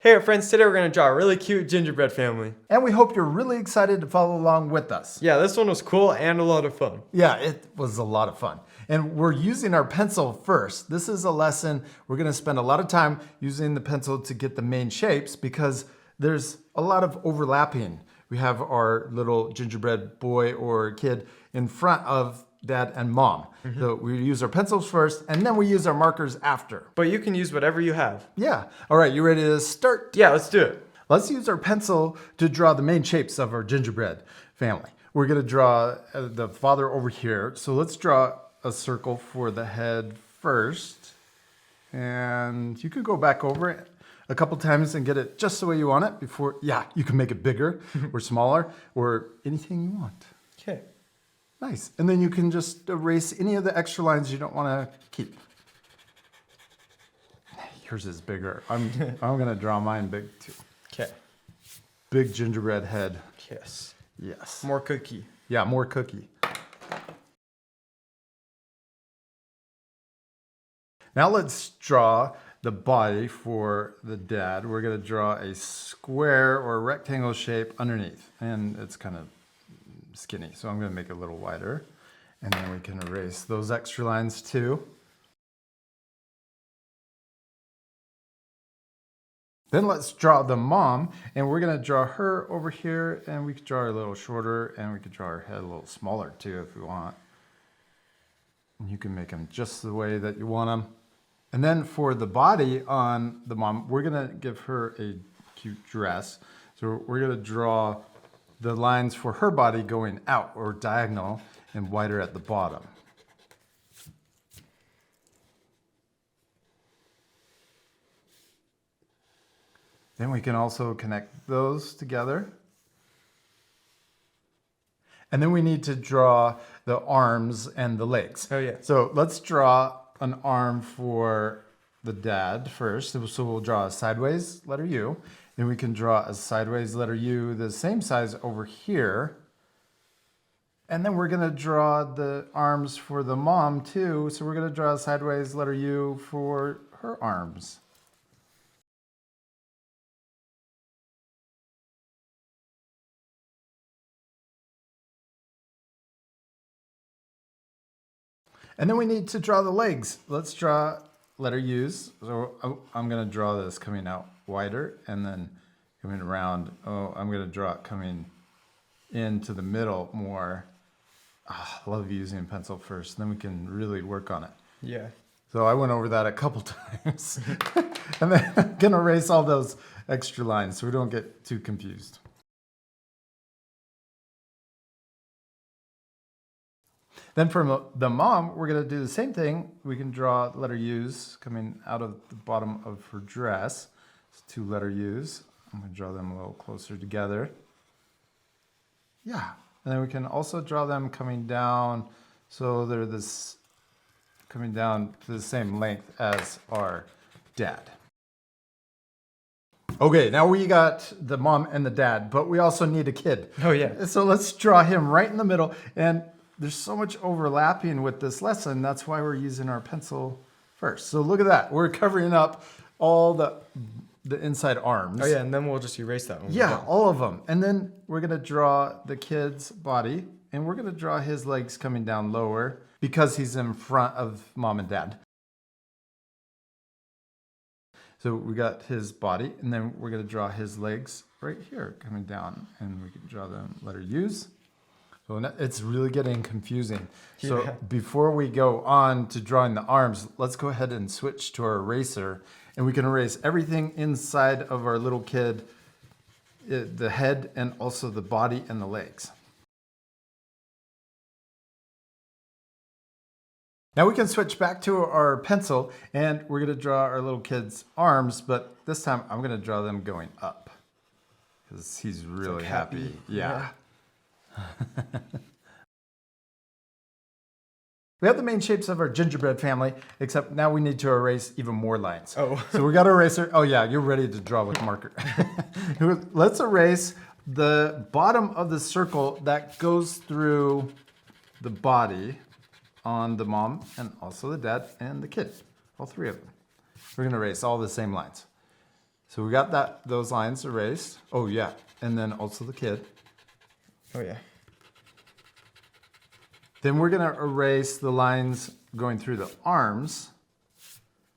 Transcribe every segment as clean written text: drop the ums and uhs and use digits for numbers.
Hey friends, today we're going to draw a really cute gingerbread family. And we hope you're really excited to follow along with us. Yeah, this one was cool and a lot of fun. Yeah, it was a lot of fun. And we're using our pencil first. This is a lesson. We're going to spend a lot of time using the pencil to get the main shapes because there's a lot of overlapping. We have our little gingerbread boy or kid in front of dad and mom. So we use our pencils first and then we use our markers after. But you can use whatever you have. Yeah. All right, you ready to start? Yeah, let's do it. Let's use our pencil to draw the main shapes of our gingerbread family. We're going to draw the father over here. So let's draw a circle for the head first. And you could go back over it a couple times and get it just the way you want it before. Yeah, you can make it bigger or smaller or anything you want. Okay. Nice. And then you can just erase any of the extra lines you don't want to keep. Yours is bigger. I'm going to draw mine big too. Okay. Big gingerbread head. Yes. Yes. More cookie. Yeah, more cookie. Now let's draw the body for the dad. We're going to draw a square or rectangle shape underneath. And it's kind of skinny, so I'm going to make it a little wider. And then we can erase those extra lines too. Then let's draw the mom, and we're going to draw her over here, and we could draw her a little shorter, and we could draw her head a little smaller too if we want. And you can make them just the way that you want them. And then for the body on the mom, we're going to give her a cute dress. So we're going to draw the lines for her body going out or diagonal and wider at the bottom. Then we can also connect those together. And then we need to draw the arms and the legs. Oh yeah. So let's draw an arm for the dad first. So we'll draw a sideways letter U. Then we can draw a sideways letter U the same size over here. And then we're going to draw the arms for the mom too. So we're going to draw a sideways letter U for her arms. And then we need to draw the legs. Let's draw letter U's. So I'm going to draw this coming out wider and then coming around. Oh, I'm going to draw it coming into the middle more. I love using pencil first. Then we can really work on it. Yeah. So I went over that a couple times. And then I'm going to erase all those extra lines so we don't get too confused. Then for the mom, we're going to do the same thing. We can draw letter U's coming out of the bottom of her dress. It's two letter U's. I'm going to draw them a little closer together. Yeah. And then we can also draw them coming down so they're coming down to the same length as our dad. Okay, now we got the mom and the dad, but we also need a kid. Oh yeah. So let's draw him right in the middle. And there's so much overlapping with this lesson. That's why we're using our pencil first. So look at that. We're covering up all the inside arms. Oh yeah, and then we'll just erase that one. Yeah, all of them. And then we're going to draw the kid's body. And we're going to draw his legs coming down lower because he's in front of mom and dad. So we got his body. And then we're going to draw his legs right here coming down. And we can draw them letter U's. So it's really getting confusing. So Yeah. before we go on to drawing the arms, let's go ahead and switch to our eraser. And we can erase everything inside of our little kid, the head and also the body and the legs. Now we can switch back to our pencil and we're going to draw our little kid's arms, but this time I'm going to draw them going up because he's really happy. Yeah. We have the main shapes of our gingerbread family, except now we need to erase even more lines. Oh. So we got to erase our, oh yeah, you're ready to draw with marker. Let's erase the bottom of the circle that goes through the body on the mom and also the dad and the kid, all three of them. We're going to erase all the same lines. So we got those lines erased. Oh yeah, and then also the kid. Oh yeah. Then we're gonna erase the lines going through the arms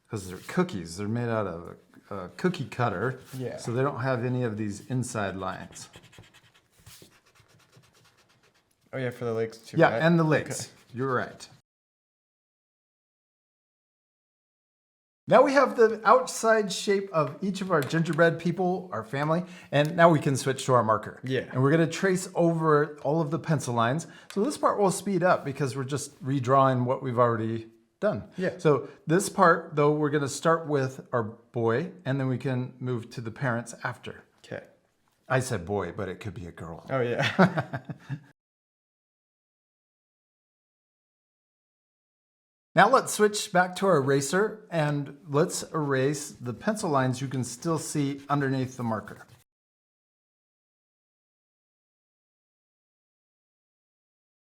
because they're cookies. They're made out of a cookie cutter. Yeah. So they don't have any of these inside lines. Oh yeah, for the legs too. Yeah, right? and the legs. Okay. You're right. Now we have the outside shape of each of our gingerbread people, our family, and now we can switch to our marker. Yeah. And we're gonna trace over all of the pencil lines. So this part will speed up because we're just redrawing what we've already done. Yeah. So this part, though, we're gonna start with our boy, and then we can move to the parents after. Okay. I said boy, but it could be a girl. Oh yeah. Now let's switch back to our eraser and let's erase the pencil lines you can still see underneath the marker.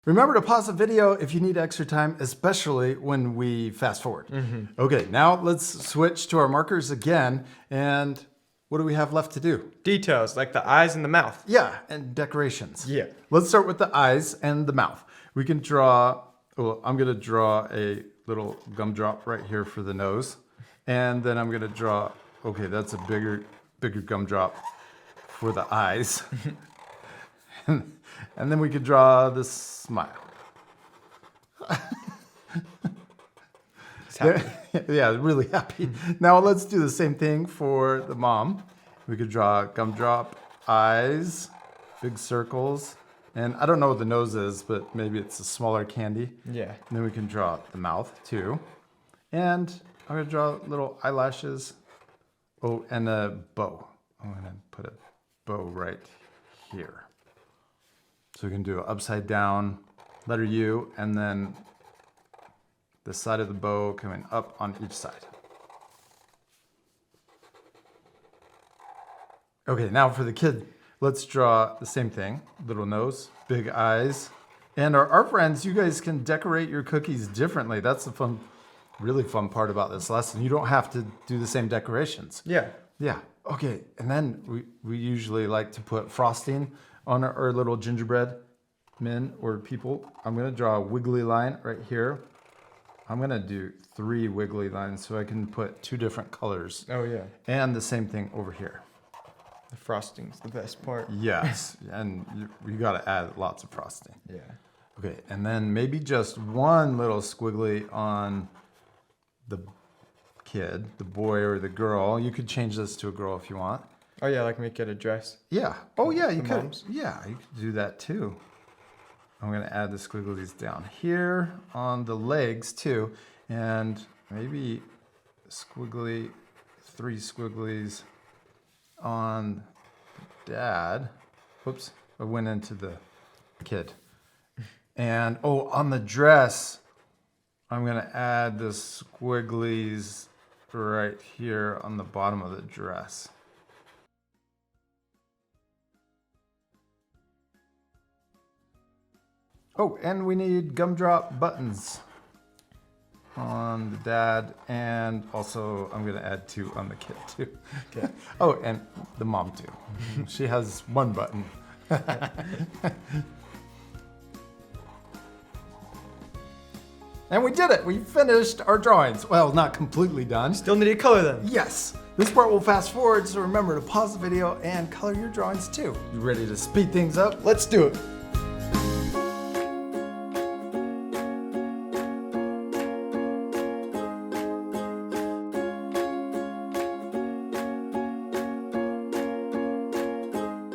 Remember to pause the video if you need extra time, especially when we fast forward. Okay, now let's switch to our markers again. And what do we have left to do? Details like the eyes and the mouth. Yeah, and decorations. Yeah. Let's start with the eyes and the mouth. We can draw, well, I'm gonna draw a little gumdrop right here for the nose. And then I'm gonna draw, okay, that's a bigger gumdrop for the eyes. And then we could draw the smile. Yeah, really happy. Now let's do the same thing for the mom. We could draw gumdrop, eyes, big circles. And I don't know what the nose is, but maybe it's a smaller candy. Yeah. And then we can draw the mouth too. And I'm gonna draw little eyelashes. Oh, and a bow. I'm gonna put a bow right here. So we can do an upside down letter U, and then the side of the bow coming up on each side. Okay, now for the kid, let's draw the same thing. Little nose, big eyes. And our friends, you guys can decorate your cookies differently. That's the fun, really fun part about this lesson. You don't have to do the same decorations. Yeah. Yeah, okay, and then we usually like to put frosting on our little gingerbread men or people. I'm gonna draw a wiggly line right here. I'm gonna do 3 wiggly lines so I can put 2 different colors. Oh yeah. And the same thing over here. The frosting's the best part. Yes, and you gotta add lots of frosting. Yeah. Okay, and then maybe just one little squiggly on the kid, the boy or the girl. You could change this to a girl if you want. Oh yeah, like make it a dress. Yeah. Oh yeah, you The could. moms. Yeah, you could do that too. I'm gonna add the squigglies down here on the legs too, and maybe squiggly, 3 squigglies on dad. Whoops, I went into the kid. And oh, on the dress, I'm gonna add the squigglies right here on the bottom of the dress. Oh, and we need gumdrop buttons on the dad, and also I'm gonna add 2 on the kid too. Okay. Oh, and the mom too. She has 1 button. And we did it! We finished our drawings. Well, not completely done. Still need to color them. Yes! This part will fast forward, so remember to pause the video and color your drawings too. You ready to speed things up? Let's do it.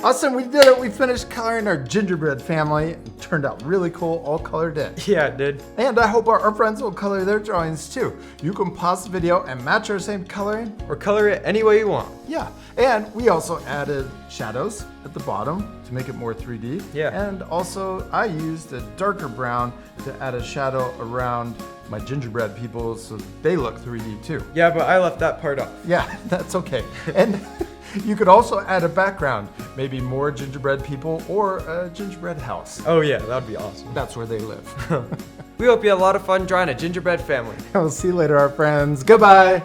Awesome, we did it. We finished coloring our gingerbread family. It turned out really cool, all colored in. Yeah, it did. And I hope our friends will color their drawings too. You can pause the video and match our same coloring. Or color it any way you want. Yeah, and we also added shadows at the bottom to make it more 3D. Yeah. And also I used a darker brown to add a shadow around my gingerbread people so they look 3D too. Yeah, but I left that part off. Yeah, that's okay. And you could also add a background, maybe more gingerbread people or a gingerbread house. Oh yeah, that'd be awesome. That's where they live. We hope you had a lot of fun drawing a gingerbread family. We'll see you later, our friends. Goodbye.